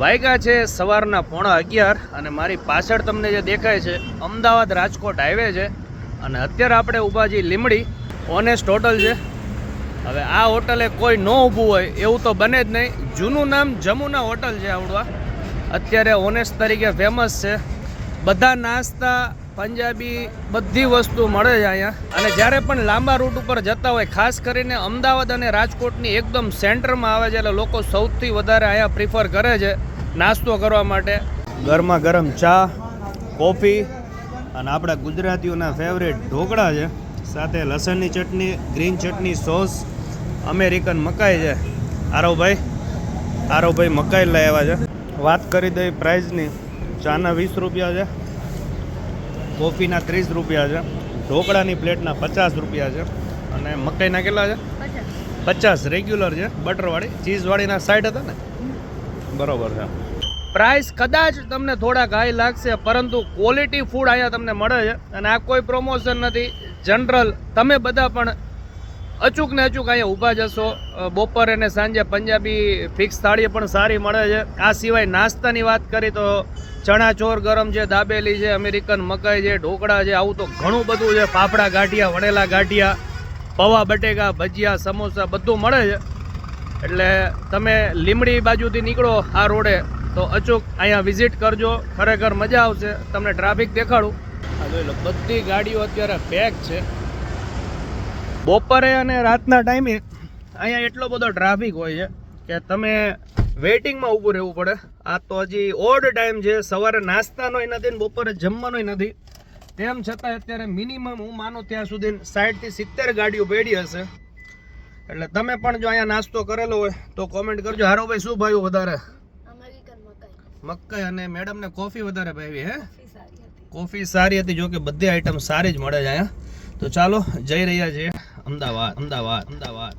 વાગ્યા છે સવારના 11:15 અને મારી પાછળ તમને જે દેખાય છે અમદાવાદ રાજકોટ હાઈવે છે અને અત્યારે આપણે ઊભા છીએ લીમડી ઓનેસ્ટ હોટલ છે. હવે આ હોટલે કોઈ ન ઊભું હોય એવું તો બને જ નહીં. જૂનું નામ જમુના હોટલ છે આવડવા, અત્યારે ઓનેસ્ટ તરીકે ફેમસ છે. બધા નાસ્તા પંજાબી બધી વસ્તુ મળે છે અહીંયા. અને જ્યારે પણ લાંબા રૂટ ઉપર જતા હોય, ખાસ કરીને અમદાવાદ અને રાજકોટની એકદમ સેન્ટરમાં આવે છે, એટલે લોકો સૌથી વધારે અહીંયા પ્રિફર કરે છે નાસ્તો કરવા માટે. ગરમા ગરમ ચા, કોફી અને આપણા ગુજરાતીઓના ફેવરેટ ઢોકળા છે, સાથે લસણની ચટણી, ગ્રીન ચટણી, સોસ, અમેરિકન મકાઈ છે. આરવભાઈ મકાઈ લઈ આવ્યા છે. વાત કરી દઈ પ્રાઇઝની, ચાના 20 રૂપિયા છે, કોફીના 30 રૂપિયા છે, ઢોકળાની પ્લેટના 50 રૂપિયા છે અને મકાઈના કેટલા છે? 50 રેગ્યુલર છે, બટરવાળી. ચીઝવાળીના 60 હતા ને? બરોબર છે. પ્રાઇસ કદાચ તમને થોડાક હાઈ લાગશે, પરંતુ ક્વોલિટી ફૂડ અહીંયા તમને મળે છે. અને આ કોઈ પ્રમોશન નથી, જનરલ તમે બધા પણ અચૂક ને અચૂક અહીંયા ઊભા જશો. બપોરે ને સાંજે પંજાબી ફિક્સ થાળી પણ સારી મળે છે. આ સિવાય નાસ્તાની વાત કરી તો ચણા ચોર ગરમ છે, દાબેલી છે, અમેરિકન મકાઈ છે, ઢોકળા છે, આવું તો ઘણું બધું છે. ફાફડા ગાંઠિયા, વણેલા ગાંઠિયા, પૌવા બટેકા, ભજીયા, સમોસા બધું મળે છે. એટલે તમે લીમડી બાજુથી નીકળો આ રોડે તો અચૂક અહીંયા વિઝિટ કરજો, ખરેખર મજા આવશે. તમને ટ્રાફિક દેખાડું. આ જોઈ લો, બધી ગાડીઓ અત્યારે પેક છે. બપોરે અને રાતના ટાઈમે અહીંયા એટલો બધો ટ્રાફિક હોય છે કે તમે વેઇટિંગમાં ઊભું રહેવું પડે. આ તો હજી ઓડ ટાઈમ છે, સવારે નાસ્તાનોય નથી ને બપોરે જમવાનોય નથી. તેમ છતાં અત્યારે મિનિમમ હું માનું ત્યાં સુધી 60 થી 70 ગાડીઓ બેડી હશે. એટલે તમે પણ જો અહીંયા નાસ્તો કરેલો હોય તો કોમેન્ટ કરજો. હારોભાઈ શું ભાવ્યું વધારે? મકાઈ. અને મેડમને કોફી વધારે ભાવી? હે, કોફી સારી હતી. જો કે બધી આઈટમ સારી જ મળે છે અહીંયા. તો ચાલો, જઈ રહ્યા છીએ અમદાવાદ.